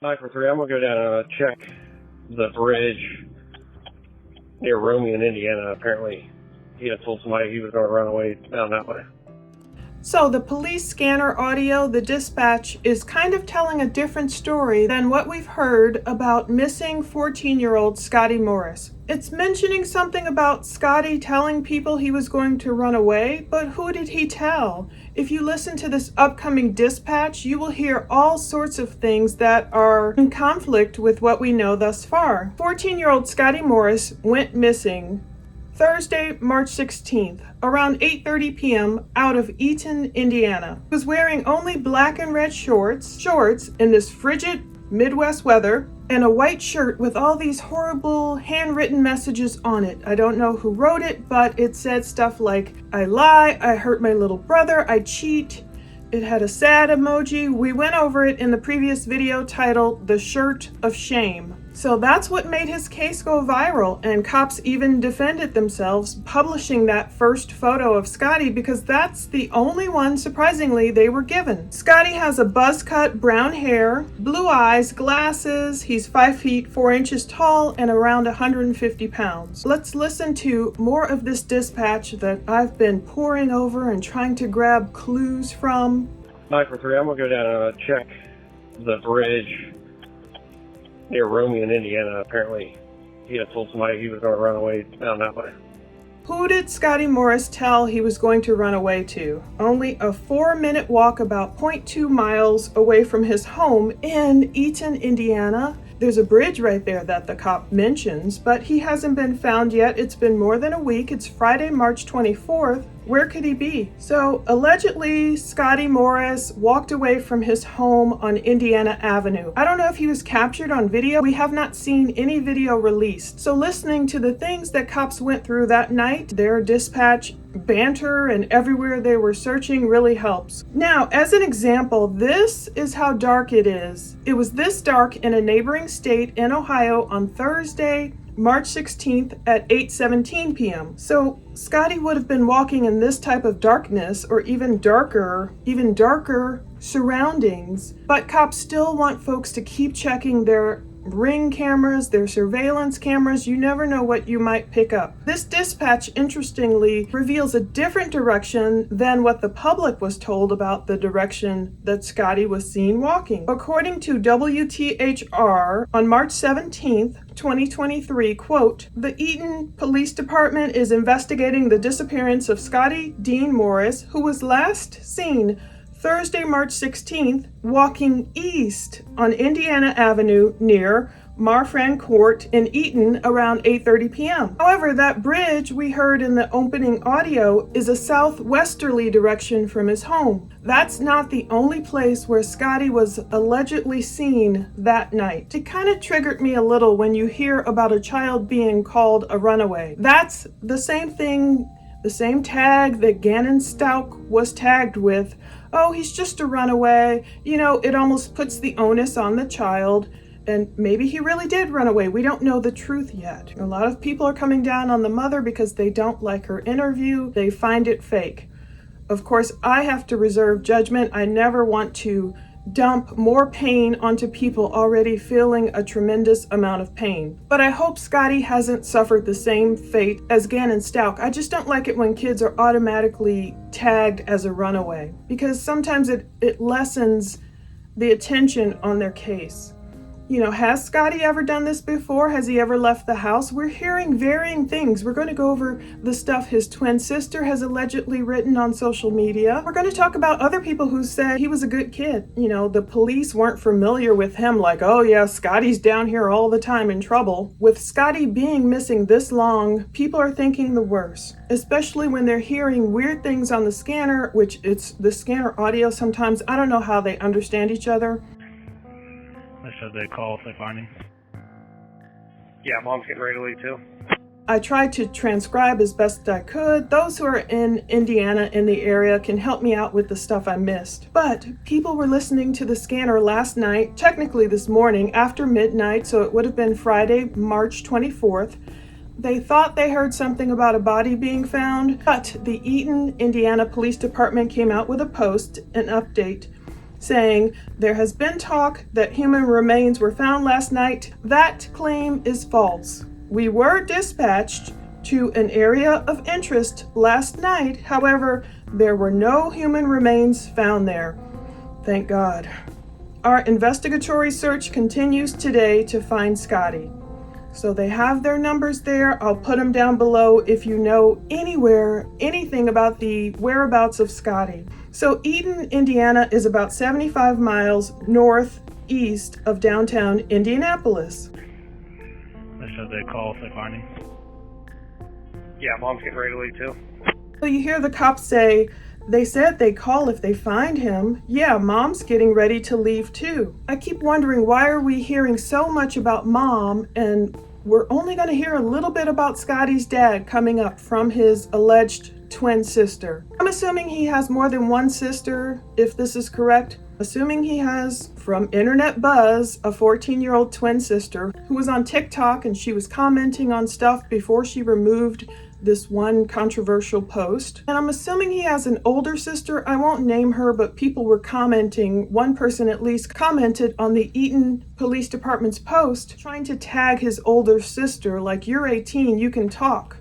943, I'm going to go down and check the bridge near Romeo in Indiana. Apparently, he had told somebody he was going to run away down that way. So the police scanner audio, the dispatch, is kind of telling a different story than what we've heard about missing 14-year-old Scottie Morris. It's mentioning something about Scottie telling people he was going to run away, but who did he tell? If you listen to this upcoming dispatch, you will hear all sorts of things that are in conflict with what we know thus far. 14-year-old Scottie Morris went missing Thursday, March 16th, around 8:30 p.m. out of Eaton, Indiana. He was wearing only black and red shorts in this frigid Midwest weather, and a white shirt with all these horrible handwritten messages on it. I don't know who wrote it, but it said stuff like, "I lie, I hurt my little brother, I cheat." It had a sad emoji. We went over it in the previous video titled "The Shirt of Shame." So that's what made his case go viral, and cops even defended themselves publishing that first photo of Scottie because that's the only one, surprisingly, they were given. Scottie has a buzz cut brown hair, blue eyes, glasses. He's 5 feet 4 inches tall and around 150 pounds. Let's listen to more of this dispatch that I've been poring over and trying to grab clues from. 943, I'm going to go down and check the bridge near Romeo in Indiana. Apparently, he had told somebody he was going to run away down that way. Who did Scottie Morris tell he was going to run away to? Only a 4-minute walk about 0.2 miles away from his home in Eaton, Indiana. There's a bridge right there that the cop mentions, but he hasn't been found yet. It's been more than a week. It's Friday, March 24th. Where could he be? So allegedly, Scottie Morris walked away from his home on Indiana Avenue. I don't know if he was captured on video. We have not seen any video released. So listening to the things that cops went through that night, their dispatch banter and everywhere they were searching really helps. Now, as an example, this is how dark it is. It was this dark in a neighboring state in Ohio on Thursday, March 16th at 8:17 p.m. So Scottie would have been walking in this type of darkness or even darker surroundings, but cops still want folks to keep checking their Ring cameras, their surveillance cameras. You never know what you might pick up. This dispatch, interestingly, reveals a different direction than what the public was told about the direction that Scottie was seen walking. According to WTHR, on March 17th, 2023, quote, "The Eaton Police Department is investigating the disappearance of Scottie Dean Morris, who was last seen Thursday, March 16th, walking east on Indiana Avenue near Marfran Court in Eaton around 8:30 p.m. However, that bridge we heard in the opening audio is a southwesterly direction from his home. That's not the only place where Scottie was allegedly seen that night. It kind of triggered me a little when you hear about a child being called a runaway. That's the same thing, the same tag that Gannon Stauch was tagged with. Oh, he's just a runaway. You know, it almost puts the onus on the child. And maybe he really did run away. We don't know the truth yet. A lot of people are coming down on the mother because they don't like her interview. They find it fake. Of course, I have to reserve judgment. I never want to dump more pain onto people already feeling a tremendous amount of pain. But I hope Scottie hasn't suffered the same fate as Gannon Stauch. I just don't like it when kids are automatically tagged as a runaway because sometimes it lessens the attention on their case. You know, has Scottie ever done this before? Has he ever left the house? We're hearing varying things. We're going to go over the stuff his twin sister has allegedly written on social media. We're going to talk about other people who said he was a good kid. You know, the police weren't familiar with him like, oh yeah, Scottie's down here all the time in trouble. With Scottie being missing this long, people are thinking the worst, especially when they're hearing weird things on the scanner, which it's the scanner audio sometimes. I don't know how they understand each other. They said they'd call if they find him. Yeah, Mom's getting ready to leave too. I tried to transcribe as best I could. Those who are in Indiana in the area can help me out with the stuff I missed. But people were listening to the scanner last night, technically this morning after midnight, so it would have been Friday, March 24th. They thought they heard something about a body being found, but the Eaton, Indiana Police Department came out with a post, an update. saying there has been talk that human remains were found last night. That claim is false. We were dispatched to an area of interest last night. However, there were no human remains found there. Thank God. Our investigatory search continues today to find Scottie. So they have their numbers there. I'll put them down below if you know anything about the whereabouts of Scottie. So Eaton, Indiana is about 75 miles northeast of downtown Indianapolis. They said they'd call if they find him. Yeah, Mom's getting ready to leave too. So you hear the cops say, they said they call if they find him. Yeah, Mom's getting ready to leave too. I keep wondering, why are we hearing so much about Mom and we're only going to hear a little bit about Scottie's dad coming up from his alleged twin sister? I'm assuming he has more than one sister, if this is correct. Assuming he has, from internet buzz, a 14-year-old twin sister who was on TikTok and she was commenting on stuff before she removed this one controversial post. And I'm assuming he has an older sister. I won't name her, but people were commenting. One person at least commented on the Eaton Police Department's post trying to tag his older sister, like, you're 18, you can talk.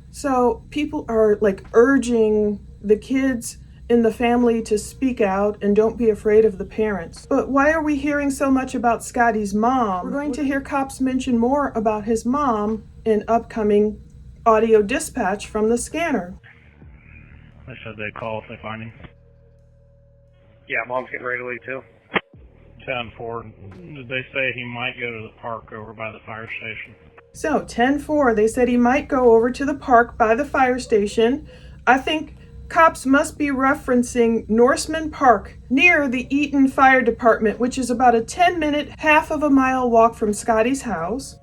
So people are like urging the kids in the family to speak out and don't be afraid of the parents. But why are we hearing so much about Scottie's mom? We're going to hear cops mention more about his mom in upcoming audio dispatch from the scanner. They said they'd call if they find him. Yeah, Mom's getting ready to leave too. 10-4. Did they say he might go to the park over by the fire station? So 10-4, they said he might go over to the park by the fire station. I think cops must be referencing Norseman Park near the Eaton Fire Department, which is about a 10-minute, half of a mile walk from Scottie's house.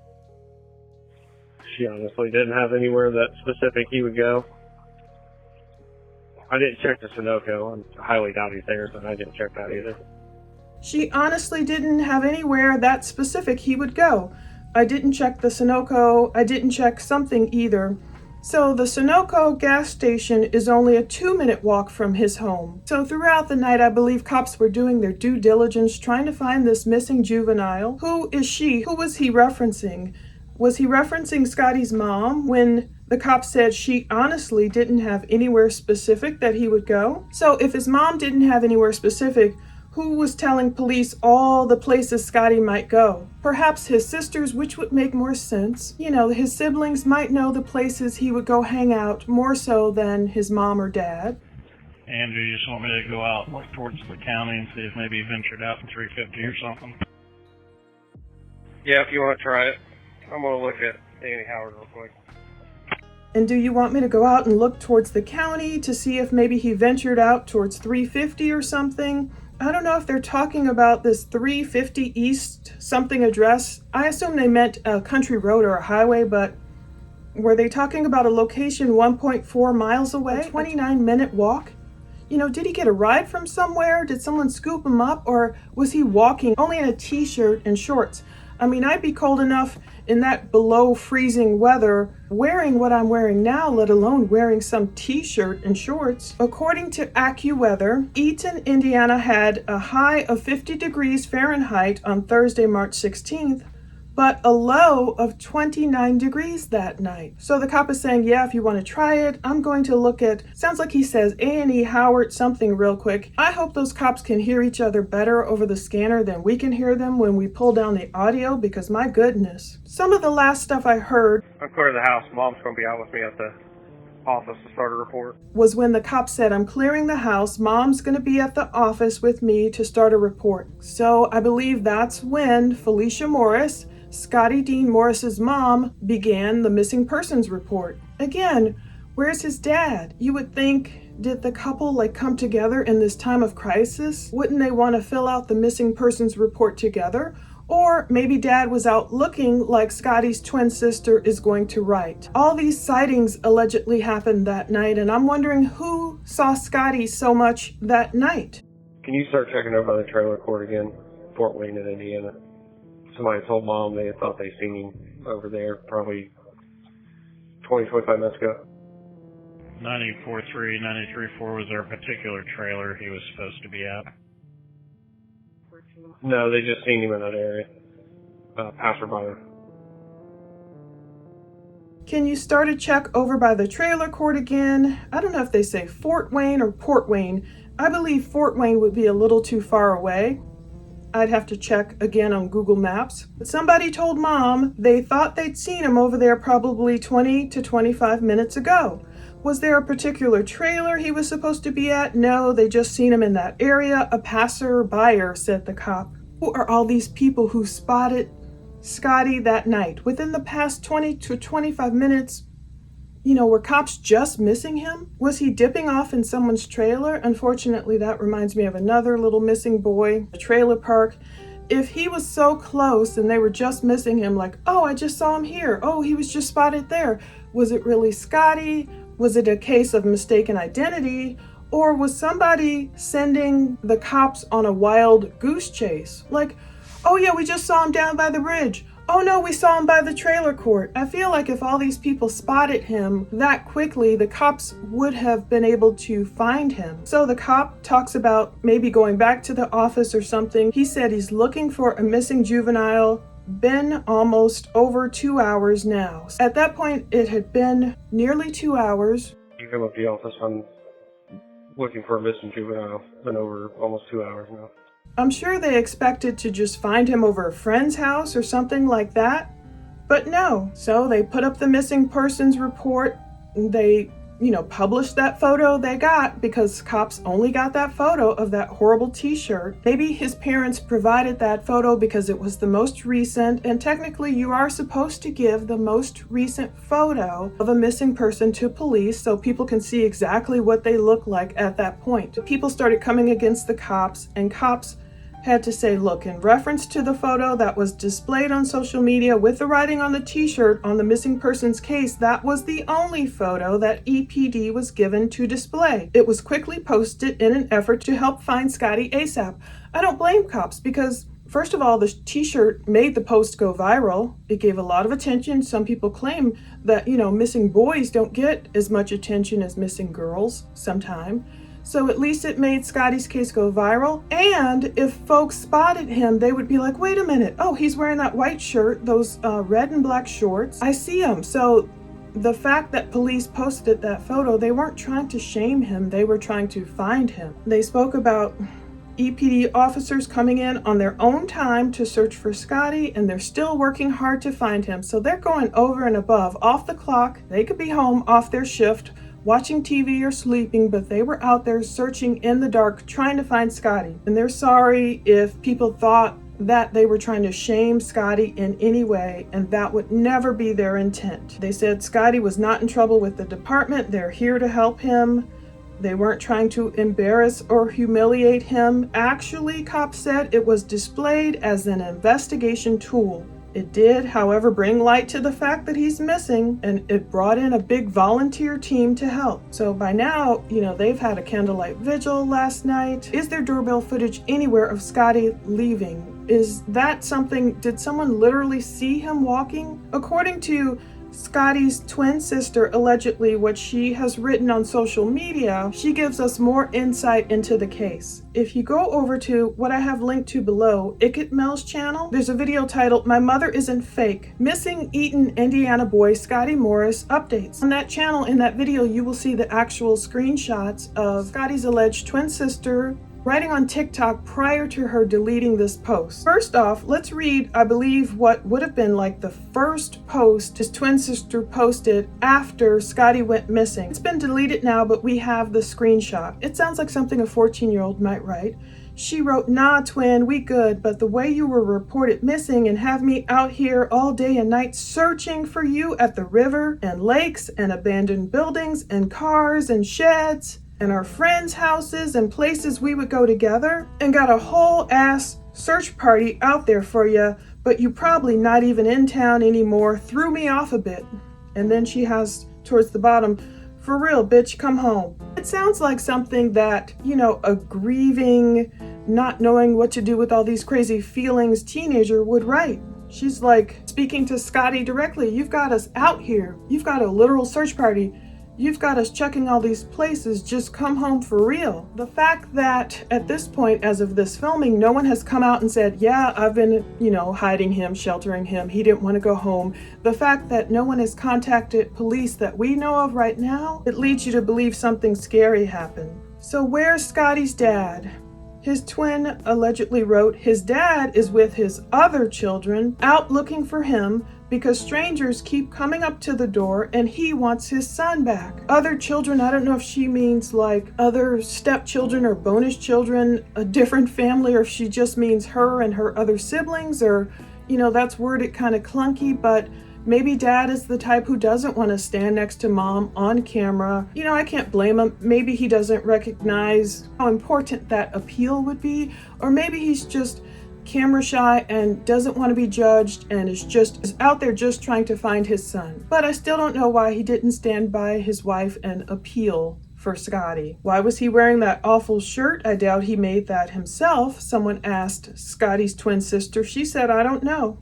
She honestly didn't have anywhere that specific he would go. I didn't check the Sunoco. I highly doubt he's there, but I didn't check that either. She honestly didn't have anywhere that specific he would go. I didn't check the Sunoco. I didn't check something either. So the Sunoco gas station is only a 2-minute walk from his home. So throughout the night, I believe cops were doing their due diligence trying to find this missing juvenile. Who is she? Who was he referencing? Was he referencing Scottie's mom when the cops said she honestly didn't have anywhere specific that he would go? So if his mom didn't have anywhere specific, who was telling police all the places Scottie might go? Perhaps his sisters, which would make more sense. You know, his siblings might know the places he would go hang out more so than his mom or dad. Andrew, you just want me to go out and look towards the county and see if maybe he ventured out in 350 or something? Yeah, if you want to try it. I'm going to look at Danny Howard real quick. And do you want me to go out and look towards the county to see if maybe he ventured out towards 350 or something? I don't know if they're talking about this 350 East something address. I assume they meant a country road or a highway, but were they talking about a location 1.4 miles away? A 29-minute walk? You know, did he get a ride from somewhere? Did someone scoop him up? Or was he walking only in a t-shirt and shorts? I mean, I'd be cold enough in that below freezing weather wearing what I'm wearing now, let alone wearing some t-shirt and shorts. According to AccuWeather, Eaton, Indiana had a high of 50 degrees Fahrenheit on Thursday, March 16th, but a low of 29 degrees that night. So the cop is saying, yeah, if you want to try it, I'm going to look at, sounds like he says A&E Howard something real quick. I hope those cops can hear each other better over the scanner than we can hear them when we pull down the audio, because my goodness. Some of the last stuff I heard I'm clearing the house. Mom's going to be out with me at the office to start a report. was when the cop said, I'm clearing the house, Mom's going to be at the office with me to start a report. So I believe that's when Felicia Morris, Scottie Dean Morris's mom, began the missing persons report. Again, where's his dad? You would think, did the couple come together in this time of crisis? Wouldn't they want to fill out the missing persons report together? Or maybe dad was out looking like Scottie's twin sister is going to write. All these sightings allegedly happened that night, and I'm wondering who saw Scottie so much that night. Can you start checking over the trailer court again? Fort Wayne in Indiana. Somebody told Mom they thought they seen him over there probably 20, 25 minutes ago. 94.3, 93.4 was their particular trailer he was supposed to be at. No, they just seen him in that area. Passerby. Can you start a check over by the trailer court again? I don't know if they say Fort Wayne or Port Wayne. I believe Fort Wayne would be a little too far away. I'd have to check again on Google Maps. But somebody told Mom they thought they'd seen him over there probably 20 to 25 minutes ago. Was there a particular trailer he was supposed to be at? No, they just seen him in that area. A passer-buyer, said the cop. Who are all these people who spotted Scottie that night? Within the past 20 to 25 minutes, were cops just missing him? Was he dipping off in someone's trailer? Unfortunately, that reminds me of another little missing boy, a trailer park. If he was so close and they were just missing him, like, oh, I just saw him here. Oh, he was just spotted there. Was it really Scottie? Was it a case of mistaken identity? Or was somebody sending the cops on a wild goose chase? Like, oh yeah, we just saw him down by the bridge. Oh no, we saw him by the trailer court. I feel like if all these people spotted him that quickly, the cops would have been able to find him. So the cop talks about maybe going back to the office or something. He said he's looking for a missing juvenile. Been almost over 2 hours now. At that point, it had been nearly 2 hours. You come up to the office, I'm looking for a missing juvenile. Been over almost 2 hours now. I'm sure they expected to just find him over a friend's house or something like that, but no. So they put up the missing persons report. They, published that photo they got because cops only got that photo of that horrible t-shirt. Maybe his parents provided that photo because it was the most recent, and technically you are supposed to give the most recent photo of a missing person to police so people can see exactly what they look like at that point. People started coming against the cops, and cops had to say, look, in reference to the photo that was displayed on social media with the writing on the t-shirt on the missing person's case, that was the only photo that EPD was given to display. It was quickly posted in an effort to help find Scottie ASAP. I don't blame cops because, first of all, the t-shirt made the post go viral. It gave a lot of attention. Some people claim that, missing boys don't get as much attention as missing girls sometime. So at least it made Scottie's case go viral. And if folks spotted him, they would be like, wait a minute. Oh, he's wearing that white shirt, those red and black shorts. I see him. So the fact that police posted that photo, they weren't trying to shame him. They were trying to find him. They spoke about EPD officers coming in on their own time to search for Scottie, and they're still working hard to find him. So they're going over and above, off the clock. They could be home off their shift, watching TV or sleeping, but they were out there searching in the dark, trying to find Scottie. And they're sorry if people thought that they were trying to shame Scottie in any way, and that would never be their intent. They said Scottie was not in trouble with the department. They're here to help him. They weren't trying to embarrass or humiliate him. Actually, cops said it was displayed as an investigation tool. It did, however, bring light to the fact that he's missing, and it brought in a big volunteer team to help. So by now, they've had a candlelight vigil last night. Is there doorbell footage anywhere of Scottie leaving? Is that something, did someone literally see him walking? According to Scottie's twin sister, allegedly what she has written on social media, she gives us more insight into the case. If you go over to what I have linked to below, Ickett Mel's channel, there's a video titled, My Mother Isn't Fake, Missing Eaton, Indiana Boy Scottie Morris Updates. On that channel, in that video, you will see the actual screenshots of Scottie's alleged twin sister writing on TikTok prior to her deleting this post. First off, let's read, I believe, what would have been like the first post his twin sister posted after Scottie went missing. It's been deleted now, but we have the screenshot. It sounds like something a 14-year-old might write. She wrote, nah, twin, we good, but the way you were reported missing and have me out here all day and night searching for you at the river and lakes and abandoned buildings and cars and sheds and our friends' houses and places we would go together, and got a whole ass search party out there for you, but you probably not even in town anymore, threw me off a bit. And then she has towards the bottom, for real, bitch, come home. It sounds like something that, a grieving, not knowing what to do with all these crazy feelings teenager would write. She's like speaking to Scottie directly. You've got us out here. You've got a literal search party. You've got us checking all these places, just come home for real. The fact that at this point, as of this filming, no one has come out and said, yeah, I've been, hiding him, sheltering him, he didn't want to go home. The fact that no one has contacted police that we know of right now, it leads you to believe something scary happened. So where's Scottie's dad? His twin allegedly wrote, his dad is with his other children out looking for him because strangers keep coming up to the door and he wants his son back. Other children, I don't know if she means like other stepchildren or bonus children, a different family, or if she just means her and her other siblings, or, that's worded kind of clunky, but maybe dad is the type who doesn't want to stand next to mom on camera. I can't blame him. Maybe he doesn't recognize how important that appeal would be, or maybe he's just camera shy and doesn't want to be judged and is out there just trying to find his son. But I still don't know why he didn't stand by his wife and appeal for Scottie. Why was he wearing that awful shirt? I doubt he made that himself. Someone asked Scottie's twin sister. She said, I don't know.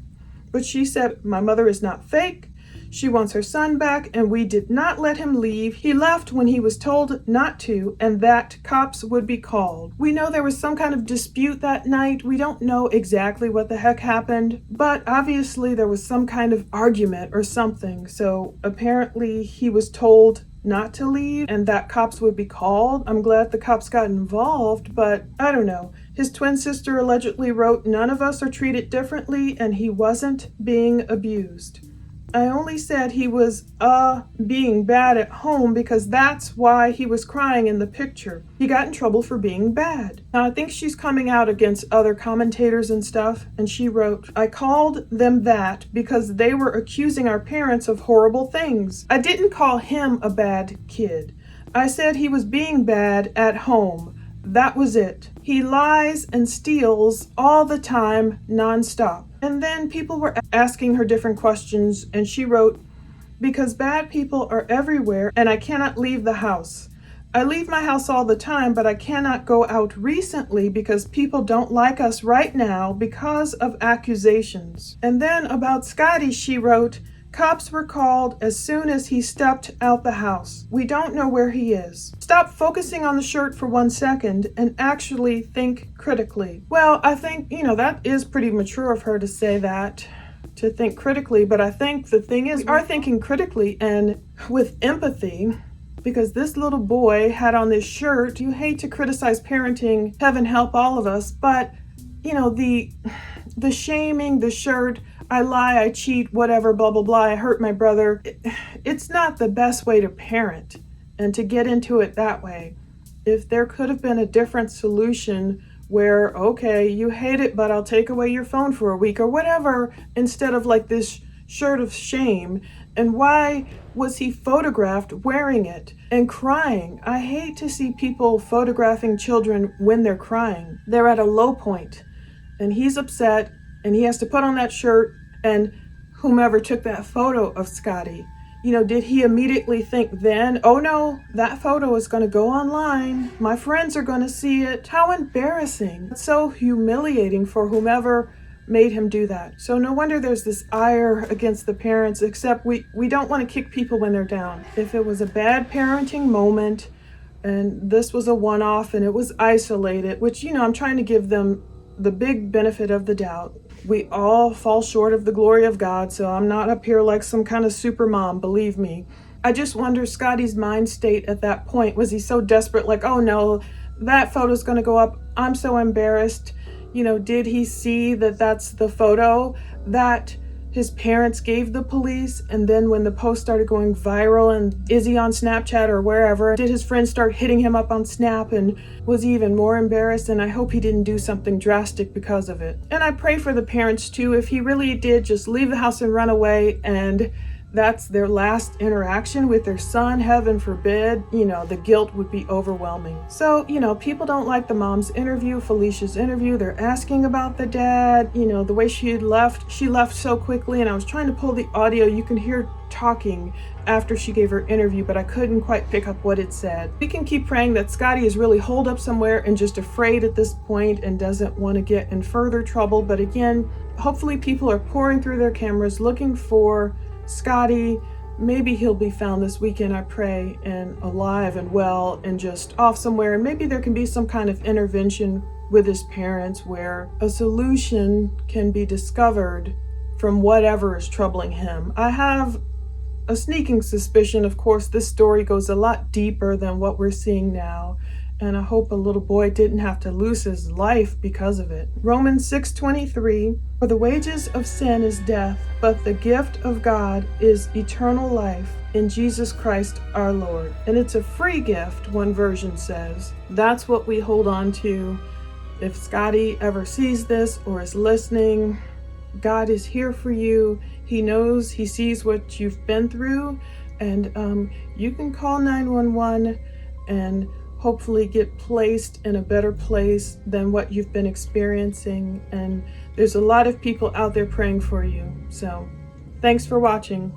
But she said, my mother is not fake. She wants her son back, and we did not let him leave. He left when he was told not to, and that cops would be called. We know there was some kind of dispute that night. We don't know exactly what the heck happened, but obviously there was some kind of argument or something. So apparently he was told not to leave and that cops would be called. I'm glad the cops got involved, but I don't know. His twin sister allegedly wrote, none of us are treated differently and he wasn't being abused. I only said he was being bad at home because that's why he was crying in the picture. He got in trouble for being bad. Now I think she's coming out against other commentators and stuff, and she wrote, I called them that because they were accusing our parents of horrible things. I didn't call him a bad kid. I said he was being bad at home. That was it. He lies and steals all the time, nonstop. And then people were asking her different questions, and she wrote, because bad people are everywhere and I cannot leave the house. I leave my house all the time, but I cannot go out recently because people don't like us right now because of accusations. And then about Scottie, she wrote, cops were called as soon as he stepped out the house. We don't know where he is. Stop focusing on the shirt for 1 second and actually think critically. Well, I think, that is pretty mature of her to say that, to think critically, but I think the thing is, we are thinking critically and with empathy, because this little boy had on this shirt. You hate to criticize parenting, heaven help all of us, but, the shaming, the shirt, I lie, I cheat, whatever, blah, blah, blah, I hurt my brother. It's not the best way to parent and to get into it that way. If there could have been a different solution where, okay, you hate it, but I'll take away your phone for a week or whatever, instead of like this shirt of shame. And why was he photographed wearing it and crying? I hate to see people photographing children when they're crying. They're at a low point and he's upset and he has to put on that shirt. And whomever took that photo of Scottie, did he immediately think then, oh no, that photo is going to go online. My friends are going to see it. How embarrassing. It's so humiliating for whomever made him do that. So no wonder there's this ire against the parents, except we don't want to kick people when they're down. If it was a bad parenting moment and this was a one-off and it was isolated, which, I'm trying to give them the big benefit of the doubt. We all fall short of the glory of God, so I'm not up here like some kind of super mom, believe me. I just wonder Scottie's mind state at that point. Was he so desperate, like, oh no, that photo's going to go up. I'm so embarrassed. Did he see that that's the photo that his parents gave the police? And then when the post started going viral and is he on Snapchat or wherever, did his friends start hitting him up on Snap and was he even more embarrassed? And I hope he didn't do something drastic because of it. And I pray for the parents too. If he really did just leave the house and run away and that's their last interaction with their son, heaven forbid, the guilt would be overwhelming. So, people don't like the mom's interview, Felicia's interview. They're asking about the dad, the way she left so quickly, and I was trying to pull the audio. You can hear talking after she gave her interview, but I couldn't quite pick up what it said. We can keep praying that Scottie is really holed up somewhere and just afraid at this point and doesn't want to get in further trouble. But again, hopefully people are pouring through their cameras looking for Scottie maybe he'll be found this weekend, I pray, and alive and well and just off somewhere. And maybe there can be some kind of intervention with his parents where a solution can be discovered from whatever is troubling him. I have a sneaking suspicion, of course, this story goes a lot deeper than what we're seeing now. And I hope a little boy didn't have to lose his life because of it. Romans 6:23, for the wages of sin is death, but the gift of God is eternal life in Jesus Christ our Lord. And it's a free gift, one version says. That's what we hold on to. If Scottie ever sees this or is listening, God is here for you. He knows, he sees what you've been through, and you can call 911 and hopefully get placed in a better place than what you've been experiencing. And there's a lot of people out there praying for you. So thanks for watching.